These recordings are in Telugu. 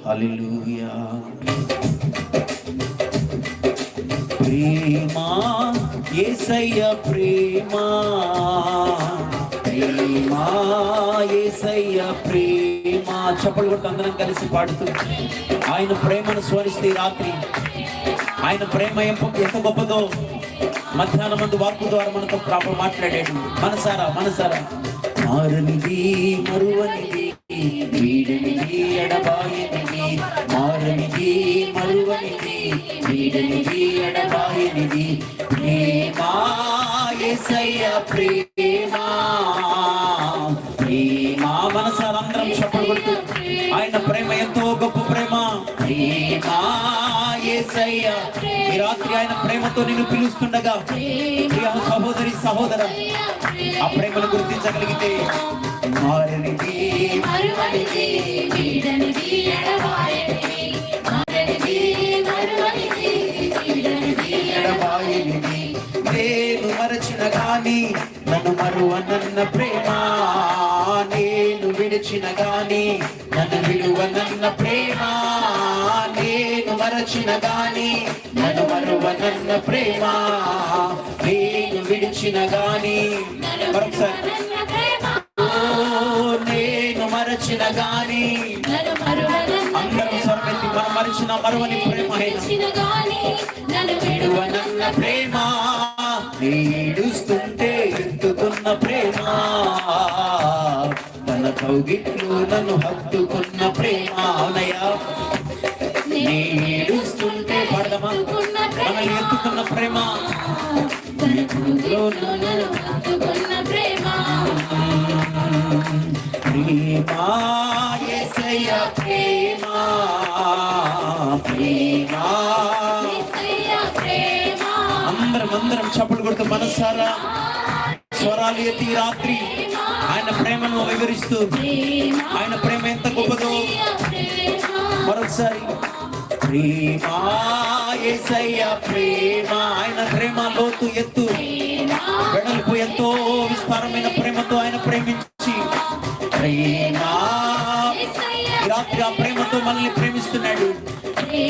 హల్లెలూయా. ప్రేమ యేసయ్య ప్రేమ, ప్రేమ యేసయ్య ప్రేమ. చప్పట్లు కొట్టి అందరం కలిసి పాడుతూ ఆయన ప్రేమను స్మరిస్తే రాత్రి ఆయన ప్రేమ ఎంత గొప్పదో మధ్యాహ్నం మందు వాక్కు ద్వారా మనతో ప్రాపర్ మాట్లాడాడు. మనసారా మనసారా. మారనిది మరువనిది వీడనిది ఎడబాయనిది, మారనిది మరువనిది వీడనిది ఎడబాయనిది, ప్రేమ యేసయ్య ప్రేమ, ప్రేమ. మనసారా అందరం చప్పట్లు కొడుతూ ఆయన ప్రేమ ఎంతో గొప్ప ప్రేమ. ప్రేమ యేసయ్య. ఈ రాత్రి ఆయన ప్రేమతో నిన్ను పిలుస్తుండగా ప్రియ సహోదరి సహోదర, ఆ ప్రేమను గుర్తించగలిగితే మారనిది మరువనిది వీడనిది ఎడబాయనిది, మారనిది మరువనిది వీడనిది ఎడబాయనిది, నేను మరచిన గాని నన్ను మరువనన్న ప్రేమ, నేను విడిచిన గాని నన్ను విడువనన్న ప్రేమ, నేను మరచిన గాని నన్ను మరువనన్న ప్రేమ, నేను విడిచిన గాని. మరొకసారి. నేను మరచిన గాని అందరూ స్వరమెత్తి మనం మరచిన మరువని ప్రేమ, విడువనన్న ప్రేమ, ఏడుస్తుంటే ఎత్తుకున్న ప్రేమ, తన కౌగిట్లో నన్ను హత్తుకున్న ప్రేమ. అవునయ్యా. ఏడుస్తుంటే పడదమా మనల్ని ఎత్తుకున్న ప్రేమ, ప్రేమ యేసయ్య ప్రేమ, ప్రేమ. అందరం చప్పట్లు కొడుతూ మనసారా స్వరాలు ఎత్తి రాత్రి ఆయన ప్రేమను వివరిస్తూ ఆయన ప్రేమ ఎంత గొప్పదో మరొకసారి. ప్రేమ యేసయ్య ప్రేమ, ఆయన ప్రేమ లోతు ఎత్తు వెడల్పు ఎంతో విస్తారమైన ప్రేమతో ఆయన ప్రేమించి ప్రేమ ఈ రాత్రి ఆ ప్రేమతో మనల్ని ప్రేమిస్తున్నాడు. ఈ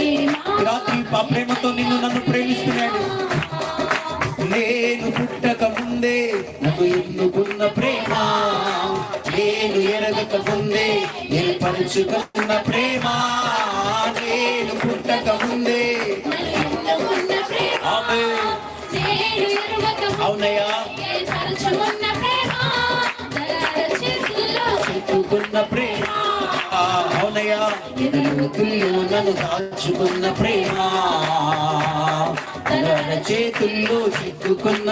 రాత్రి ఆ ప్రేమతో నిన్ను నన్ను ప్రేమిస్తున్నాడు. నేను పుట్టక ముందే నన్ను ఎన్నుకున్న ప్రేమ, నేను ఎరగక ముందే ఏర్పరచుకున్న ప్రేమ, నేను పుట్టక ముందే. అవునయ్యా. చెప్పుకున్న ప్రేమ, అవునయ్యా. లోతుల్లో నన్ను దాచుకున్న ప్రేమ, చేతుల్లో చెక్కుకున్న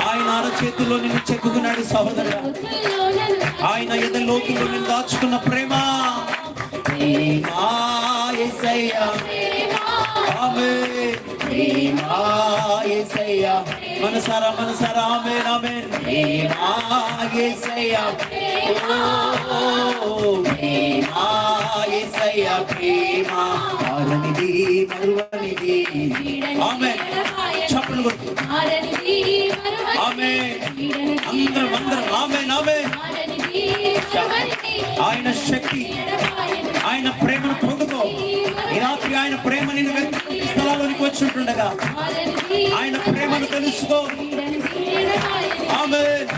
ఆయన చేతుల్లో నిన్ను చెక్కుకున్నాడు సహోదరుడా. ఆయన ఎదలోతుల్లో నిన్ను దాచుకున్న ప్రేమ, ప్రేమ యేసయ్య, ఆమేన్. ప్రేమ యేసయ్య. మనసారా మనసారా ఆమేన్ ఆమేన్. ప్రేమ యేసయ్య, ప్రేమ యేసయ్య ప్రేమ, మారనిది మరువనిది. ఆమేన్. చప్పట్లు కొట్టు. ఆమేన్. అందరం ఆమేన్ ఆమేన్. ఆయన శక్తి, ఆయన ప్రేమను పొందుకో. ఈ రాత్రి ఆయన ప్రేమ నిన్ను స్థలాల్లోనికి వచ్చి ఉంటుండగా ఆయన ప్రేమను తెలుసుకో. ఆమేన్.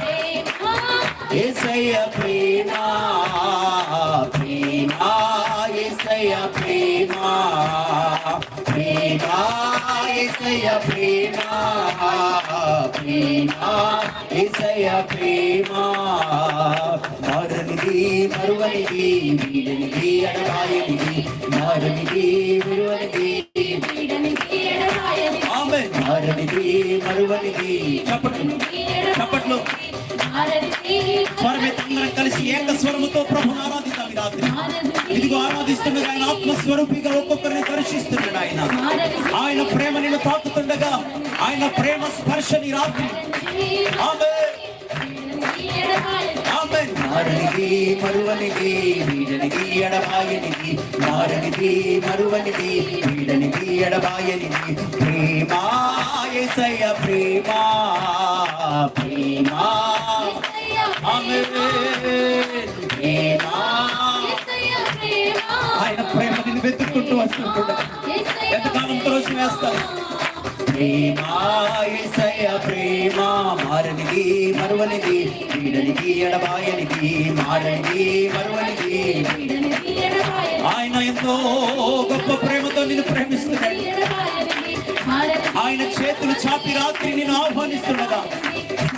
యేసయ్య ప్రేమ, ప్రేమ యేసయ్య ప్రేమ, ప్రేమ యేసయ్య ప్రేమ, ప్రేమ యేసయ్య ప్రేమ, మారనిది మరువనిది వీడనిది ఎడబాయనిది, మారనిది మరువనిది వీడనిది ఎడబాయనిది. ఆమేన్. మారనిది మరువనిది. చప్పట్లు. స్వరమెత్తందరం కలిసి ఏక స్వరముతో ప్రభుని ఆరాధిద్దాం. ఈ రాత్రి ఇదిగో ఆరాధిస్తుండగా ఆయన ఆత్మస్వరూపిగా ఒక్కొక్కరిని దర్శిస్తున్నాడు. ఆయన ప్రేమ నిన్ను తాకుతుండగా ఆయన ప్రేమ స్పర్శని రాత్రి. ఆమేన్ ఆమేన్. మారనిది మరువనిది వీడనిది ఎడబాయనిది, మారనిది మరువనిది వీడనిది ఎడబాయనిది, ప్రేమ యేసయ్య ప్రేమ, ప్రేమ. ఆమేన్. ప్రేమ. ఆయన ప్రేమని నిన్ను వెతుక్కుంటూ వస్తుంటుండగా ఎంతకాలం త్రోసి వేస్తారు. ప్రేమ యేసయ్య ప్రేమ మారనిది మరువనిది, వీడనిది ఎడబాయనిది, మారనిది మరువనిది. ఆయన ఎంతో గొప్ప ప్రేమతో నిన్ను ప్రేమిస్తున్నాడు. ఆయన చేతులు చాపి రాత్రి నిన్ను ఆహ్వానిస్తుండగా,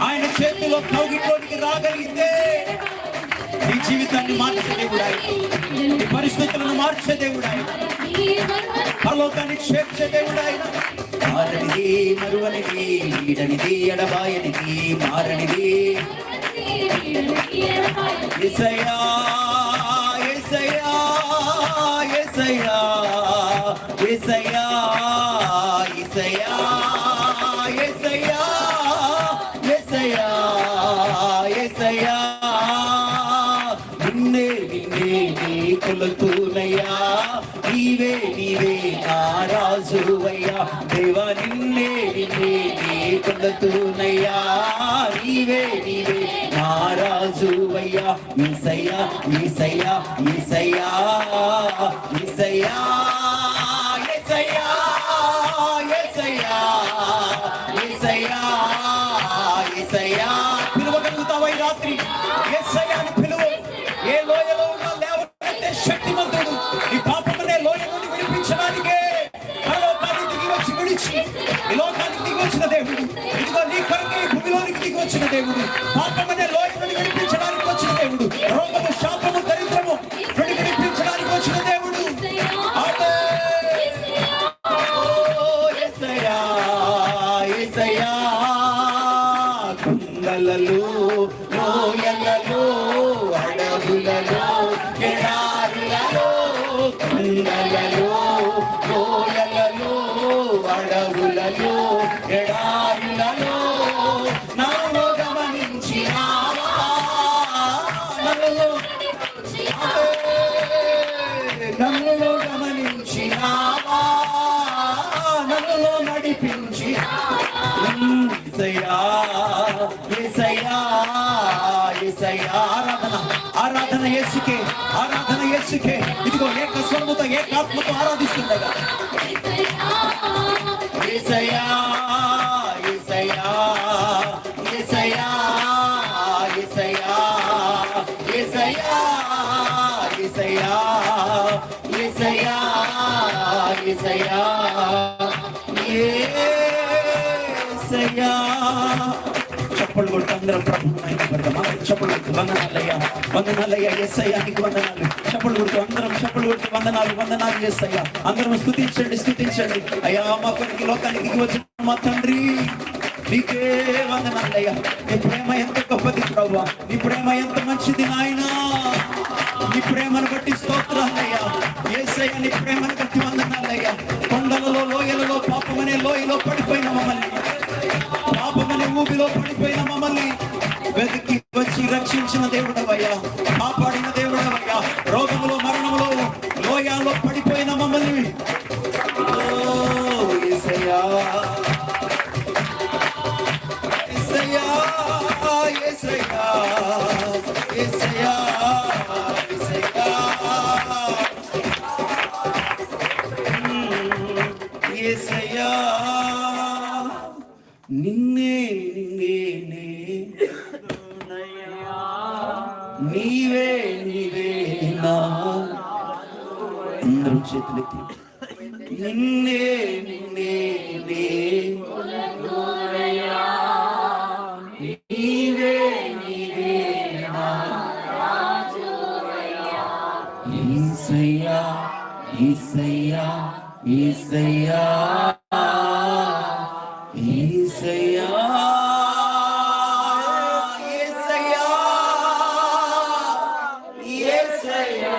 ఆయన చేతిలో కౌగిట్లోనికి రాగలిగితే నీ జీవితాన్ని మార్చే దేవుడు ఆయన, నీ పరిస్థితులను మార్చే దేవుడు ఆయన, పరలోకాన్ని చేర్చే దేవుడు ఆయన. మారనిది మరువనిది, వీడనిది ఎడబాయనిది, మారనిది. యేసయ్యా యేసయ్యా యేసయ్యా యేసయ్యా యేసయ్యా యేసయ్యా యేసయ్యా యేసయ్యా. నిన్నే నిన్నే నీ కొలుతునయ్యా, నీవే నీవే నా రాజువయ్యా. దేవా నిన్నే నిన్నే నీ కొలుతునయ్యా, నీవే నీవే నా రాజువయ్యా. యేసయ్యా యేసయ్యా యేసయ్యా యేసయ్యా యేసయ్యా యేసయ్యా యేసయ్యా యేసయ్యా. పిలవగలుగుతావా ఈ రాత్రి? యేసయ్యాని పిలువు. ఏ లోయలో ఉన్నా లేవనెత్తే శక్తిమంతుడు. నీ పాపమనే లోయ నుండి విడిపించడానికే పరలోకానికి దిగి వచ్చి విడిచి ఈ లోకానికి దిగి వచ్చిన దేవుడు. ఇదిగో నీ కొరకే భూమిలోనికి దిగి వచ్చిన దేవుడు. పాపమనే లోయ నుండి విడిపించడానికి వచ్చిన దేవుడు. రోగము శాపము దరిద్రము నుండి విడిపించడానికి వచ్చిన దేవుడు. కుండలలో లోయలలో అడవులలో ఎడారులలో, కుండలలో లోయలలో అడవులలో ఎడారులలో నన్ను గమనించినావా, నన్ను గమనించినావా, నన్ను నడిపించి. ఆరాధన ఆరాధన యేసుకే, ఆరాధన యేసుకే. ఇదిగో ఏక స్వరముతో ఏకాత్మతో ఆరాధిస్తుండగా యేసయ్యా యేసయ్యా యేసయ్యా యేసయ్యా యేసయ్యా యేసయ్యా యేసయ్యా యేసయ్యా యేసయ్యా. చప్పలు కొట్టు అందరం ప్రభువుని మహిమపడదామా? చప్పలు కొట్టు. వందనాలయ్యా వందనాలయ్యా యేసయ్యా నీకు వందనాలు. చప్పలు కొట్టు అందరం, చప్పలు కొట్టు. వందనాలు వందనాలు యేసయ్యా. అందరం స్తుతించండి స్తుతించండి. అయ్యా మా కొరికి లోకానికి దిగి వచ్చిన మా తండ్రి నీకే వందనాలయ్యా. నీ ప్రేమ ఎంత గొప్పది ప్రభువా, నీ ప్రేమ ఎంత మంచిది నాయనా. నీ ప్రేమను బట్టి స్తోత్రాలయ్యా యేసయ్యా. నీ ప్రేమను బట్టి వందనాలయ్యా. కొండలలో లోయలలో పాపమనే లోయలో పడిపోయిన మమ్మల్ని, పాపమనే ఊబిలో పడిపోయిన మమ్మల్ని వెతికి వచ్చి రక్షించిన దేవుడవయ్యా, కాపాడిన దేవుడవయ్యా. రోగములో మరణములో లోయాలో పడిపోయిన మమ్మల్ని యేసయ్యా యేసయ్యా యేసయ్యా యేసయ్యా యేసయ్యా యేసయ్యా. నిన్నే నిన్నే నీవే నీవే నా. అందరం చేతులెత్తి నిన్నే నిన్నే నీవే నీవే నా. యేసయ్యా యేసయ్యా యేసయ్యా యేసయ్యా యేసయ్యా యేసయ్యా.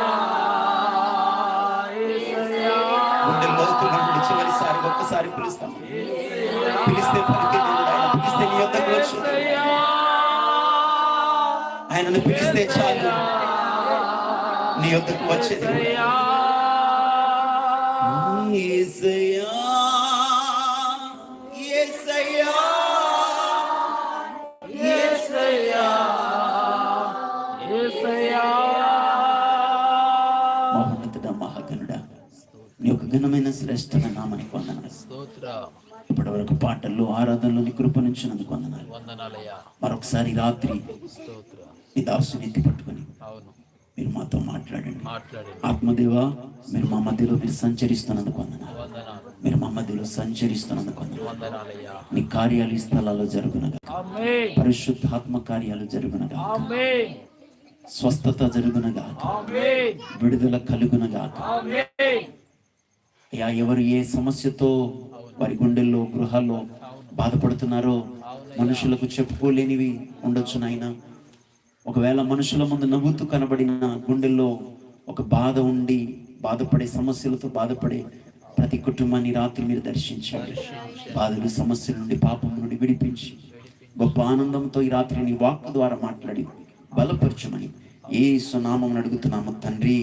గుండె లోతుగా నుండి చివరిసారి ఒక్కసారి పిలుస్తాం. పిలిస్తే పలికే దేవుడు ఆయన. పిలిస్తే నీ యొద్దకు వచ్చు. ఆయనను పిలిస్తే చాలు నీ యొద్దకు వచ్చేది. యేసయ్యా యేసయ్యా యేసయ్యా యేసయ్యా. మహోన్నతుడా మహాగణుడా నీ యొక్క ఘనమైన శ్రేష్టమైన నామానికి వందనాలు. స్తోత్రం. ఇప్పటి వరకు పాటల్లో ఆరాధనలో నీ కృప నుంచినందుకు వందనాలు. వందనాలయ్యా. మరొకసారి రాత్రి స్తోత్రం. ఈ దాసుని ఎత్తి పట్టుకొని అవును, మీరు మాతో మాట్లాడండి. మాట్లాడండి. ఆత్మదేవా, మీరు మా మధ్యలో మీరు సంచరిస్తున్నందుకు వందనాలు. వందనాలు. మీరు మా మధ్యలో సంచరిస్తున్నందుకు వందనాలు. వందనాలయ్యా. నీ కార్యాలు ఈ స్థలాల్లో జరుగునగా, ఆమేన్. పరిశుద్ధాత్మ కార్యాలు జరుగునగా, ఆమేన్. స్వస్థత జరుగునగా, ఆమేన్. విడుదల కలుగునగా. ఆమేన్. అయ్యా, ఎవరు ఏ సమస్యతో వారి గుండెల్లో గృహాల్లో బాధపడుతున్నారో మనుషులకు చెప్పుకోలేనివి ఉండొచ్చు నాయన. ఒకవేళ మనుషుల ముందు నవ్వుతూ కనబడిన గుండెల్లో ఒక బాధ ఉండి బాధపడే సమస్యలతో బాధపడే ప్రతి కుటుంబాన్ని రాత్రి మీరు దర్శించండి. బాధలు సమస్యల నుండి పాపం నుండి విడిపించి గొప్ప ఆనందంతో ఈ రాత్రి నీ వాక్కు ద్వారా మాట్లాడి బలపరచమని యేసు నామమున అడుగుతున్నాము తండ్రి.